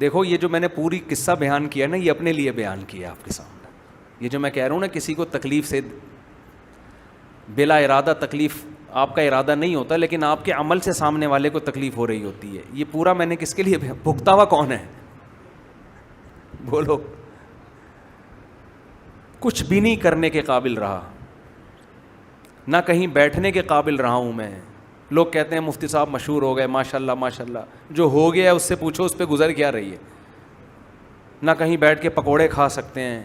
دیکھو یہ جو میں نے پوری قصہ بیان کیا نا, یہ اپنے لیے بیان کیا آپ کے سامنے. یہ جو میں کہہ رہا ہوں نا, کسی کو تکلیف سے بلا ارادہ تکلیف آپ کا ارادہ نہیں ہوتا, لیکن آپ کے عمل سے سامنے والے کو تکلیف ہو رہی ہوتی ہے. یہ پورا میں نے کس کے لیے بھگتا ہوا کون ہے؟ بولو. کچھ بھی نہیں کرنے کے قابل رہا, نہ کہیں بیٹھنے کے قابل رہا ہوں میں. لوگ کہتے ہیں مفتی صاحب مشہور ہو گئے, ماشاء اللہ ماشاء اللہ. جو ہو گیا اس سے پوچھو اس پہ گزر کیا رہی ہے. نہ کہیں بیٹھ کے پکوڑے کھا سکتے ہیں,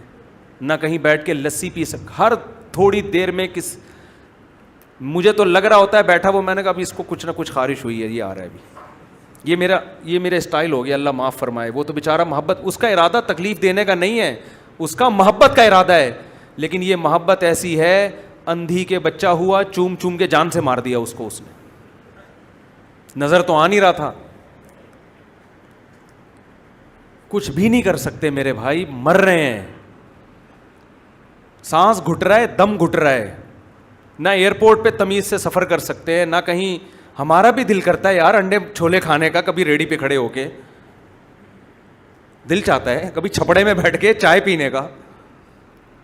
نہ کہیں بیٹھ کے لسی پی سکتے. ہر تھوڑی دیر میں مجھے تو لگ رہا ہوتا ہے بیٹھا وہ, میں نے کہا ابھی اس کو کچھ نہ کچھ خارش ہوئی ہے, یہ آ رہا ہے ابھی. یہ میرا اسٹائل ہو گیا, اللہ معاف فرمائے. وہ تو بیچارہ محبت, اس کا ارادہ تکلیف دینے کا نہیں ہے, اس کا محبت کا ارادہ ہے. لیکن یہ محبت ایسی ہے, اندھی کے بچہ ہوا, چوم چوم کے جان سے مار دیا اس کو. اس نے نظر تو آ نہیں رہا تھا. کچھ بھی نہیں کر سکتے میرے بھائی, مر رہے ہیں. سانس گھٹ رہا ہے, دم گھٹ رہا ہے. نہ ایئرپورٹ پہ تمیز سے سفر کر سکتے ہیں, نہ کہیں. ہمارا بھی دل کرتا ہے یار انڈے چھولے کھانے کا, کبھی ریڈی پہ کھڑے ہو کے دل چاہتا ہے, کبھی چھپڑے میں بیٹھ کے چائے پینے کا.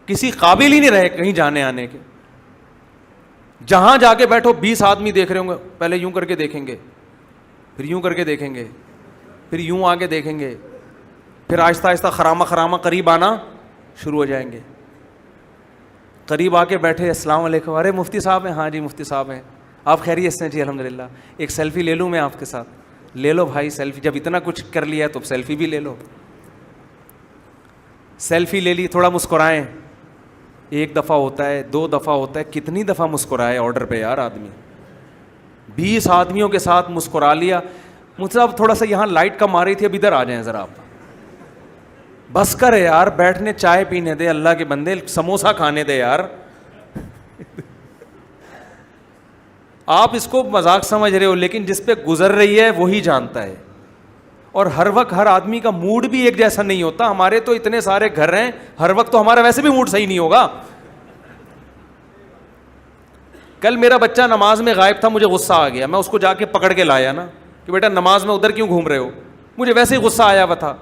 کسی قابل ہی نہیں رہے کہیں جانے آنے کے. جہاں جا کے بیٹھو 20 آدمی دیکھ رہے ہوں گے, پہلے یوں کر کے دیکھیں گے, پھر یوں کر کے دیکھیں گے, پھر یوں آگے دیکھیں گے, پھر آہستہ آہستہ خرامہ قریب آنا شروع ہو جائیں گے. قریب آ کے بیٹھے, السلام علیکم, ارے مفتی صاحب ہیں؟ ہاں جی مفتی صاحب ہیں. آپ خیریت سے؟ جی الحمدللہ. ایک سیلفی لے لوں میں آپ کے ساتھ؟ لے لو بھائی سیلفی, جب اتنا کچھ کر لیا تو سیلفی بھی لے لو. سیلفی لے لی, تھوڑا مسکرائیں. 1 دفعہ ہوتا ہے, 2 دفعہ ہوتا ہے, کتنی دفعہ مسکرائے آرڈر پہ یار آدمی. 20 آدمیوں کے ساتھ مسکرا لیا. مجھ سے اب تھوڑا سا یہاں لائٹ کم آ رہی تھی, اب ادھر آ جائیں ذرا آپ. بس کرے یار, بیٹھنے چائے پینے دے, اللہ کے بندے سموسا کھانے دے یار. آپ اس کو مذاق سمجھ رہے ہو, لیکن جس پہ گزر رہی ہے وہی جانتا ہے. اور ہر وقت ہر آدمی کا موڈ بھی ایک جیسا نہیں ہوتا. ہمارے تو اتنے سارے گھر ہیں, ہر وقت تو ہمارا ویسے بھی موڈ صحیح نہیں ہوگا. کل میرا بچہ نماز میں غائب تھا, مجھے غصہ آ گیا. میں اس کو جا کے پکڑ کے لایا نا کہ بیٹا نماز میں ادھر کیوں گھوم رہے ہو. مجھے ویسے ہی غصہ آیا ہوا تھا.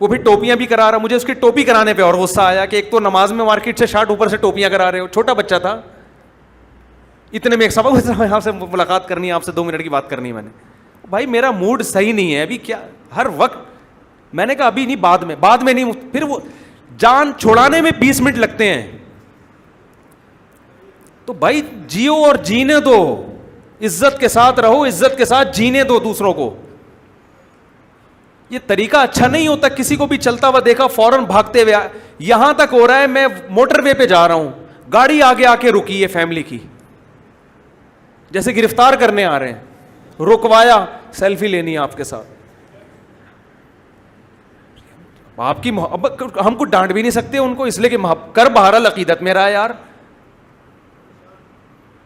وہ بھی ٹوپیاں بھی کرا رہا, مجھے اس کی ٹوپی کرانے پہ اور غصہ آیا کہ ایک تو نماز میں مارکیٹ سے شارٹ, اوپر سے ٹوپیاں کرا رہے ہو. چھوٹا بچہ تھا. اتنے میں ایک سبق, آپ سے ملاقات کرنی ہے, آپ سے 2 منٹ کی بات کرنی ہے. میں نے بھائی میرا موڈ صحیح نہیں ہے ابھی, کیا ہر وقت. میں نے کہا ابھی نہیں, بعد میں نہیں. پھر وہ جان چھوڑانے میں 20 منٹ لگتے ہیں. تو بھائی جیو اور جینے دو, عزت کے ساتھ رہو, عزت کے ساتھ جینے دو دوسروں کو. یہ طریقہ اچھا نہیں ہوتا. کسی کو بھی چلتا ہوا دیکھا فوراً بھاگتے ہوئے. یہاں تک ہو رہا ہے, میں موٹر وے پہ جا رہا ہوں, گاڑی آگے آ کے رکی ہے فیملی کی, جیسے گرفتار کرنے آ رہے ہیں. رکوایا, سیلفی لینی ہے آپ کے ساتھ. آپ کی محبت, ہم کو ڈانٹ بھی نہیں سکتے ان کو, اس لیے کہ کر بہرحال عقیدت میں رہا یار.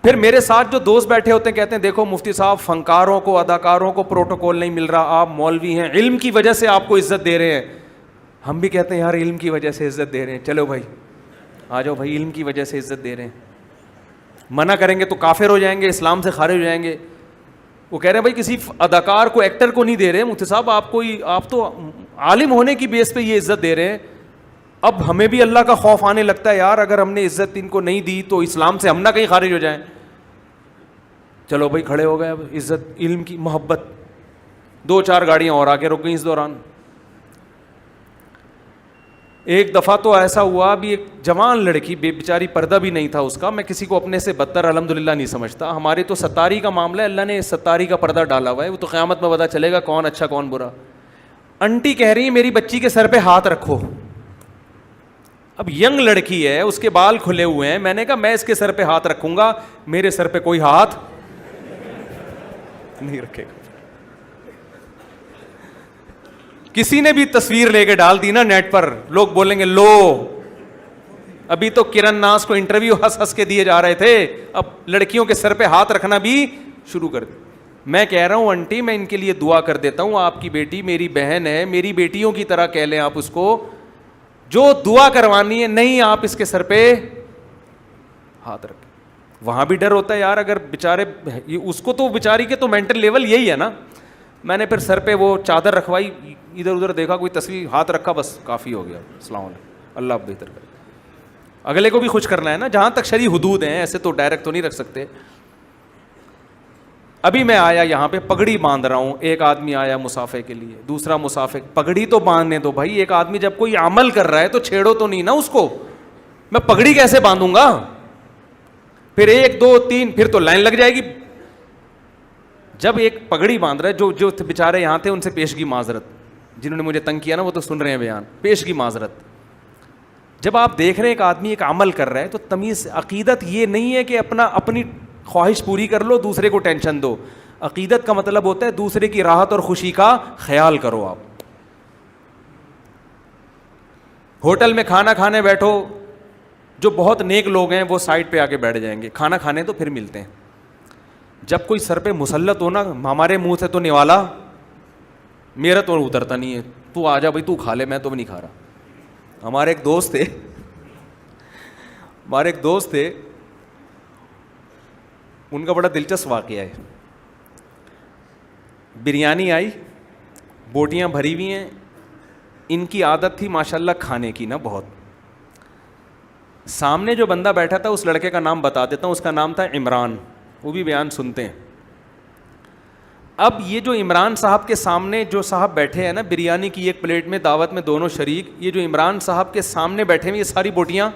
پھر میرے ساتھ جو دوست بیٹھے ہوتے ہیں کہتے ہیں دیکھو مفتی صاحب فنکاروں کو, اداکاروں کو پروٹوکول نہیں مل رہا, آپ مولوی ہیں, علم کی وجہ سے آپ کو عزت دے رہے ہیں. ہم بھی کہتے ہیں یار علم کی وجہ سے عزت دے رہے ہیں, چلو بھائی آ جاؤ بھائی, علم کی وجہ سے عزت دے رہے ہیں. منع کریں گے تو کافر ہو جائیں گے, اسلام سے خارج ہو جائیں گے. وہ کہہ رہے ہیں بھائی کسی اداکار کو, ایکٹر کو نہیں دے رہے مفتی صاحب, آپ تو عالم ہونے کی بیس پہ یہ عزت دے رہے ہیں. اب ہمیں بھی اللہ کا خوف آنے لگتا ہے یار, اگر ہم نے عزت ان کو نہیں دی تو اسلام سے ہم نہ کہیں خارج ہو جائیں. چلو بھائی کھڑے ہو گئے, اب عزت, علم کی محبت. 2-4 گاڑیاں اور آ کے رک گئیں اس دوران. ایک دفعہ تو ایسا ہوا, ابھی ایک جوان لڑکی, بیچاری پردہ بھی نہیں تھا اس کا. میں کسی کو اپنے سے بدتر الحمدللہ نہیں سمجھتا. ہمارے تو ستاری کا معاملہ ہے, اللہ نے ستاری کا پردہ ڈالا ہوا ہے, وہ تو قیامت میں پتہ چلے گا کون اچھا کون برا. انٹی کہہ رہی ہے میری بچی کے سر پہ ہاتھ رکھو. اب ینگ لڑکی ہے, اس کے بال کھلے ہوئے ہیں. میں نے کہا میں اس کے سر پہ ہاتھ رکھوں گا, میرے سر پہ کوئی ہاتھ نہیں رکھے گا. کسی نے بھی تصویر لے کے ڈال دی نا نیٹ پر, لوگ بولیں گے لو. ابھی تو کرن ناز کو انٹرویو ہنس ہنس کے دیے جا رہے تھے, اب لڑکیوں کے سر پہ ہاتھ رکھنا بھی شروع کر دیا. میں کہہ رہا ہوں انٹی میں ان کے لیے دعا کر دیتا ہوں, آپ کی بیٹی میری بہن ہے, میری بیٹیوں کی طرح کہہ لیں آپ اس کو, جو دعا کروانی ہے. نہیں آپ اس کے سر پہ ہاتھ رکھیں. وہاں بھی ڈر ہوتا ہے یار, اگر بیچارے اس کو تو بیچاری کے تو مینٹل لیول یہی ہے نا, میں نے پھر سر پہ وہ چادر رکھوائی, ادھر ادھر دیکھا, کوئی تصویر, ہاتھ رکھا, بس کافی ہو گیا, السلام علیکم, اللہ آپ بہتر کرے. اگلے کو بھی خوش کرنا ہے نا, جہاں تک شرعی حدود ہیں, ایسے تو ڈائریکٹ تو نہیں رکھ سکتے. ابھی میں آیا یہاں پہ پگڑی باندھ رہا ہوں, ایک آدمی آیا مسافے کے لیے, دوسرا مسافے, پگڑی تو باندھنے دو بھائی, ایک آدمی جب کوئی عمل کر رہا ہے تو چھیڑو تو نہیں نا اس کو, میں پگڑی کیسے باندھوں گا؟ پھر 1 2 3 پھر تو لائن لگ جائے گی. جب ایک پگڑی باندھ رہا ہے, جو بیچارے یہاں تھے ان سے پیشگی معذرت, جنہوں نے مجھے تنگ کیا نا وہ تو سن رہے ہیں بیان, پیشگی معذرت. جب آپ دیکھ رہے ہیں ایک آدمی ایک عمل کر رہا ہے تو تمیز, عقیدت یہ نہیں ہے کہ اپنی خواہش پوری کر لو, دوسرے کو ٹینشن دو. عقیدت کا مطلب ہوتا ہے دوسرے کی راحت اور خوشی کا خیال کرو. آپ ہوٹل میں کھانا کھانے بیٹھو, جو بہت نیک لوگ ہیں وہ سائڈ پہ آ کے بیٹھ جائیں گے, کھانا کھانے تو پھر ملتے ہیں. جب کوئی سر پہ مسلط ہو نا, ہمارے منہ سے تو نوالا, میرا تو اترتا نہیں ہے, تو آ جا بھائی تو کھا لے, میں تو نہیں کھا رہا. ہمارے ایک دوست تھے, ان کا بڑا دلچسپ واقعہ ہے. بریانی آئی, بوٹیاں بھری ہوئی ہیں, ان کی عادت تھی ماشاءاللہ کھانے کی نا بہت. سامنے جو بندہ بیٹھا تھا اس لڑکے کا نام بتا دیتا ہوں, اس کا نام تھا عمران, وہ بھی بیان سنتے ہیں. اب یہ جو عمران صاحب کے سامنے جو صاحب بیٹھے ہیں نا, بریانی کی ایک پلیٹ میں دعوت میں دونوں شریک, یہ جو عمران صاحب کے سامنے بیٹھے ہیں یہ ساری بوٹیاں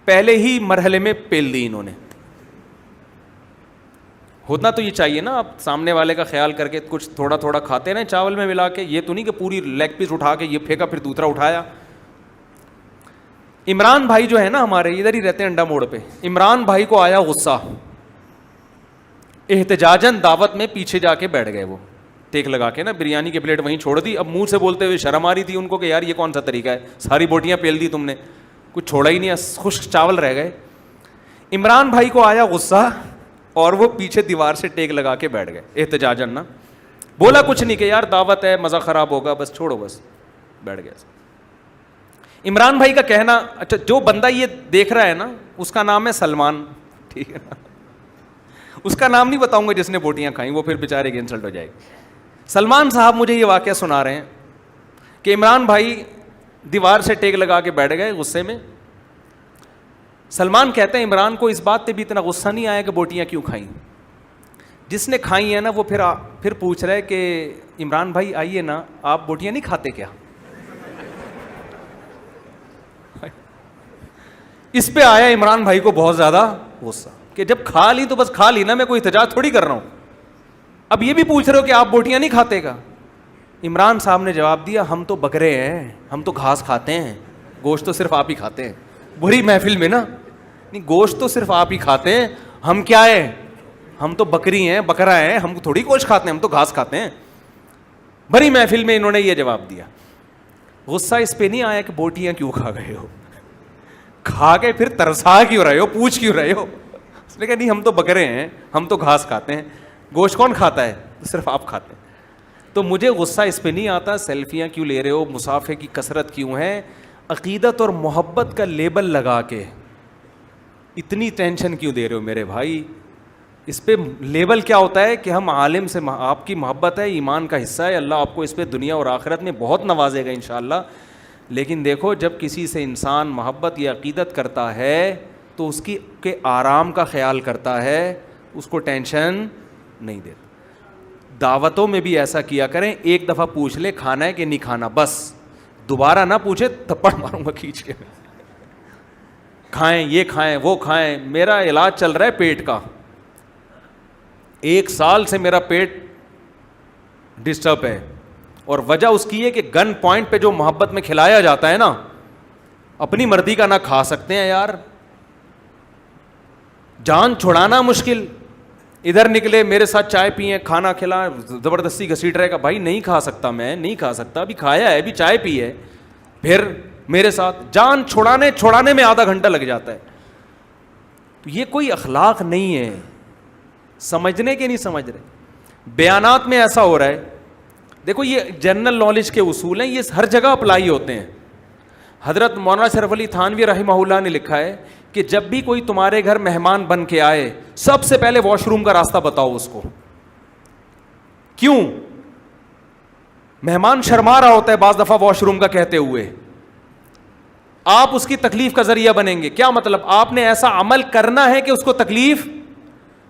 پہلے ہی مرحلے میں پیل دی انہوں نے. ہونا تو یہ چاہیے نا, آپ سامنے والے کا خیال کر کے کچھ تھوڑا تھوڑا کھاتے نا چاول میں ملا کے, یہ تو نہیں کہ پوری لیگ پیس اٹھا کے یہ پھینکا پھر دوسرا اٹھایا. عمران بھائی جو ہے نا ہمارے ادھر ہی رہتے ہیں انڈا موڑ پہ, عمران بھائی کو آیا غصہ, احتجاجاً دعوت میں پیچھے جا کے بیٹھ گئے. وہ ٹیک لگا کے نا بریانی کی پلیٹ وہیں چھوڑ دی. اب منہ سے بولتے ہوئے شرم آ رہی تھی ان کو کہ یار یہ کون سا طریقہ ہے, ساری بوٹیاں پیل دی تم نے, کچھ چھوڑا ہی نہیں, خشک چاول رہ گئے. عمران بھائی کو آیا غصہ اور وہ پیچھے دیوار سے ٹیک لگا کے بیٹھ گئے احتجاجاً نا, بولا کچھ نہیں کہ یار دعوت ہے مزہ خراب ہوگا, بس چھوڑو, بس بیٹھ گئے. عمران بھائی کا کہنا, اچھا جو بندہ یہ دیکھ رہا ہے نا اس کا نام ہے سلمان, ٹھیک ہے نا, اس کا نام نہیں بتاؤں گا جس نے بوٹیاں کھائیں, وہ پھر بیچارے کی انسلٹ ہو جائے گی. سلمان صاحب مجھے یہ واقعہ سنا رہے ہیں کہ عمران بھائی دیوار سے ٹیک لگا کے بیٹھ گئے غصے میں. سلمان کہتے ہیں عمران کو اس بات پہ بھی اتنا غصہ نہیں آیا کہ بوٹیاں کیوں کھائیں. جس نے کھائی ہیں نا وہ پھر پوچھ رہے کہ عمران بھائی آئیے نا, آپ بوٹیاں نہیں کھاتے کیا؟ اس پہ آیا عمران بھائی کو بہت زیادہ غصہ کہ جب کھا لی تو بس کھا لی نا, میں کوئی احتجاج تھوڑی کر رہا ہوں, اب یہ بھی پوچھ رہے ہو کہ آپ بوٹیاں نہیں کھاتے کا. عمران صاحب نے جواب دیا, ہم تو بکرے ہیں, ہم تو گھاس کھاتے ہیں, گوشت تو صرف آپ ہی کھاتے ہیں. بری محفل میں نا, نہیں گوشت تو صرف آپ ہی کھاتے ہیں, ہم کیا ہے, ہم تو بکری ہیں, بکرا ہیں, ہم تھوڑی گوشت کھاتے ہیں, ہم تو گھاس کھاتے ہیں. بڑی محفل میں انہوں نے یہ جواب دیا. غصہ اس پہ نہیں آیا کہ بوٹیاں کیوں کھا گئے ہو, کھا کے پھر ترسا کیوں رہے ہو, پوچھ کیوں رہے ہو. اس نے کہا نہیں ہم تو بکرے ہیں, ہم تو گھاس کھاتے ہیں, گوشت کون کھاتا ہے, صرف آپ کھاتے ہیں. تو مجھے غصہ اس پہ نہیں آتا سیلفیاں کیوں لے رہے ہو, مسافے کی کثرت کیوں ہے, عقیدت اور محبت کا لیبل لگا کے اتنی ٹینشن کیوں دے رہے ہو میرے بھائی. اس پہ لیبل کیا ہوتا ہے کہ ہم عالم سے, آپ کی محبت ہے, ایمان کا حصہ ہے, اللہ آپ کو اس پہ دنیا اور آخرت میں بہت نوازے گا انشاءاللہ. لیکن دیکھو جب کسی سے انسان محبت یا عقیدت کرتا ہے تو اس کی کے آرام کا خیال کرتا ہے, اس کو ٹینشن نہیں دیتا. دعوتوں میں بھی ایسا کیا کریں, ایک دفعہ پوچھ لے کھانا ہے کہ نہیں کھانا, بس دوبارہ نہ پوچھے تھپڑ ماروں گا کھینچ کے. کھائیں, یہ کھائیں, وہ کھائیں. میرا علاج چل رہا ہے پیٹ کا, 1 سال سے میرا پیٹ ڈسٹرب ہے, اور وجہ اس کی ہے کہ گن پوائنٹ پہ جو محبت میں کھلایا جاتا ہے نا, اپنی مرضی کا نہ کھا سکتے ہیں یار, جان چھڑانا مشکل. ادھر نکلے میرے ساتھ چائے پیئے, کھانا کھلا, زبردستی گھسیٹ رہے گا, بھائی نہیں کھا سکتا, میں نہیں کھا سکتا, ابھی کھایا ہے, ابھی چائے پی ہے, پھر میرے ساتھ جان چھڑانے میں آدھا گھنٹہ لگ جاتا ہے. تو یہ کوئی اخلاق نہیں ہے, سمجھنے کے نہیں سمجھ رہے. بیانات میں ایسا ہو رہا ہے, دیکھو یہ جنرل نالج کے اصول ہیں, یہ ہر جگہ اپلائی ہوتے ہیں. حضرت مولانا شرف علی تھانوی رحمہ اللہ نے لکھا ہے کہ جب بھی کوئی تمہارے گھر مہمان بن کے آئے, سب سے پہلے واش روم کا راستہ بتاؤ اس کو. کیوں؟ مہمان شرما رہا ہوتا ہے بعض دفعہ واش روم کا کہتے ہوئے, آپ اس کی تکلیف کا ذریعہ بنیں گے. کیا مطلب؟ آپ نے ایسا عمل کرنا ہے کہ اس کو تکلیف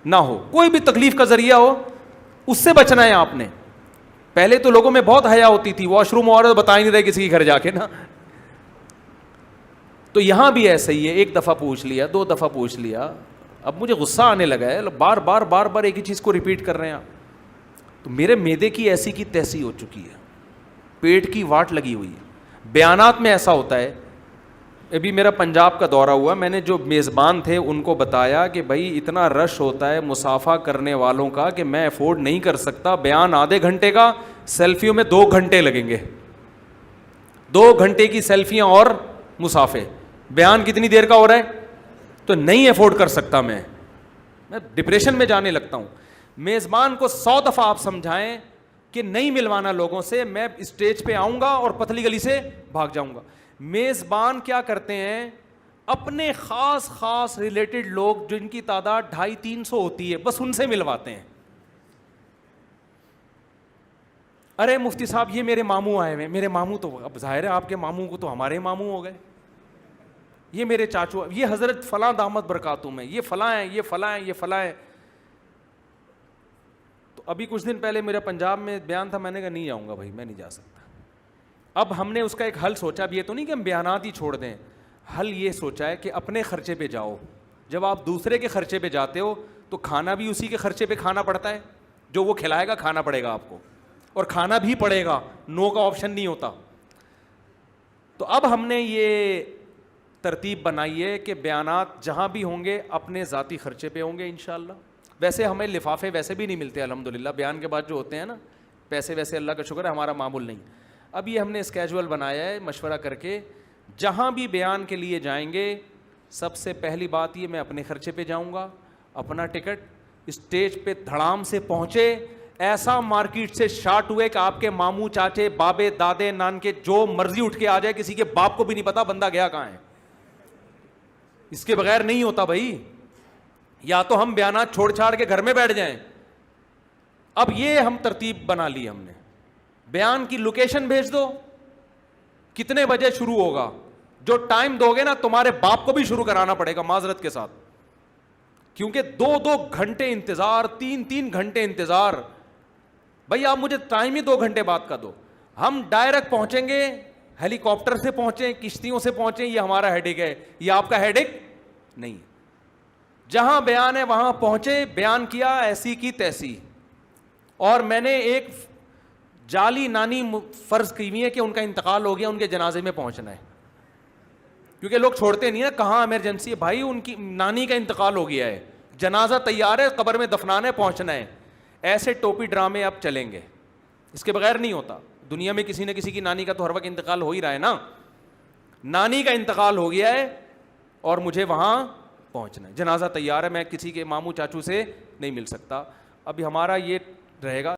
نہ ہو, کوئی بھی تکلیف کا ذریعہ ہو اس سے بچنا ہے آپ نے. پہلے تو لوگوں میں بہت حیا ہوتی تھی, واش روم اور بتا ہی نہیں رہے کسی کے گھر جا کے نا. تو یہاں بھی ایسا ہی ہے, ایک دفعہ پوچھ لیا, 2 دفعہ پوچھ لیا, اب مجھے غصہ آنے لگا ہے, بار بار ایک ہی چیز کو ریپیٹ کر رہے ہیں آپ. تو میرے معدے کی ایسی کی تیسی ہو چکی ہے, پیٹ کی واٹ لگی ہوئی ہے. بیانات میں ایسا ہوتا ہے. ابھی میرا پنجاب کا دورہ ہوا, میں نے جو میزبان تھے ان کو بتایا کہ بھائی اتنا رش ہوتا ہے مصافحہ کرنے والوں کا کہ میں افورڈ نہیں کر سکتا, بیان آدھے گھنٹے کا, سیلفیوں میں 2 گھنٹے لگیں گے, 2 گھنٹے کی سیلفیاں اور مصافحے, بیان کتنی دیر کا ہو رہا ہے, تو نہیں افورڈ کر سکتا میں ڈپریشن میں جانے لگتا ہوں. میزبان کو 100 دفعہ آپ سمجھائیں کہ نہیں ملوانا لوگوں سے, میں اسٹیج پہ آؤں گا اور پتلی گلی سے بھاگ جاؤں گا. میزبان کیا کرتے ہیں, اپنے خاص ریلیٹڈ لوگ جن کی تعداد 250-300 ہوتی ہے بس ان سے ملواتے ہیں. ارے مفتی صاحب یہ میرے ماموں آئے ہوئے, میرے ماموں تو اب ظاہر ہے آپ کے ماموں کو تو ہمارے ماموں ہو گئے, یہ میرے چاچو, یہ حضرت فلاں دامت برکاتہم ہیں, یہ فلاں ہیں, یہ فلاں ہیں, یہ فلاں ہیں. تو ابھی کچھ دن پہلے میرا پنجاب میں بیان تھا, میں نے کہا نہیں جاؤں گا بھائی, میں نہیں جا سکتا. اب ہم نے اس کا ایک حل سوچا, اب یہ تو نہیں کہ ہم بیانات ہی چھوڑ دیں, حل یہ سوچا ہے کہ اپنے خرچے پہ جاؤ. جب آپ دوسرے کے خرچے پہ جاتے ہو تو کھانا بھی اسی کے خرچے پہ کھانا پڑتا ہے, جو وہ کھلائے گا کھانا پڑے گا آپ کو, اور کھانا بھی پڑے گا, نو کا آپشن نہیں ہوتا. تو اب ہم نے یہ ترتیب بنائی ہے کہ بیانات جہاں بھی ہوں گے اپنے ذاتی خرچے پہ ہوں گے انشاءاللہ. ویسے ہمیں لفافے ویسے بھی نہیں ملتے الحمدللہ, بیان کے بعد جو ہوتے ہیں نا پیسے, ویسے اللہ کا شکر ہے ہمارا معمول نہیں. اب یہ ہم نے اسکیجول بنایا ہے مشورہ کر کے, جہاں بھی بیان کے لیے جائیں گے سب سے پہلی بات یہ, میں اپنے خرچے پہ جاؤں گا, اپنا ٹکٹ, اسٹیج پہ دھڑام سے پہنچے, ایسا مارکیٹ سے شارٹ ہوئے کہ آپ کے ماموں چاچے بابے دادے نان کے جو مرضی اٹھ کے آ جائے, کسی کے باپ کو بھی نہیں پتا بندہ گیا کہاں ہے. اس کے بغیر نہیں ہوتا بھائی, یا تو ہم بیانات چھوڑ چھاڑ کے گھر میں بیٹھ جائیں. اب یہ ہم ترتیب بنا لی ہم نے, بیان کی لوکیشن بھیج دو, کتنے بجے شروع ہوگا, جو ٹائم دو گے نا تمہارے باپ کو بھی شروع کرانا پڑے گا معذرت کے ساتھ, کیونکہ 2 گھنٹے انتظار, 3 گھنٹے انتظار. بھائی آپ مجھے ٹائم ہی 2 گھنٹے بعد کا دو, ہم ڈائریکٹ پہنچیں گے, ہیلی کاپٹر سے پہنچیں, کشتیوں سے پہنچیں, یہ ہمارا ہیڈک ہے, یہ آپ کا ہیڈک نہیں. جہاں بیان ہے وہاں پہنچے, بیان کیا ایسی کی تیسی. اور میں نے ایک جعلی نانی فرض کی ہوئی ہے کہ ان کا انتقال ہو گیا, ان کے جنازے میں پہنچنا ہے, کیونکہ لوگ چھوڑتے نہیں نا, کہاں ایمرجنسی ہے بھائی, ان کی نانی کا انتقال ہو گیا ہے, جنازہ تیار ہے, قبر میں دفنانا ہے, پہنچنا ہے. ایسے ٹوپی ڈرامے اب چلیں گے, اس کے بغیر نہیں ہوتا. دنیا میں کسی نہ کسی کی نانی کا تو ہر وقت انتقال ہو ہی رہا ہے نا. نانی کا انتقال ہو گیا ہے اور مجھے وہاں پہنچنا ہے, جنازہ تیار ہے, میں کسی کے ماموں چاچو سے نہیں مل سکتا. ابھی ہمارا یہ رہے گا.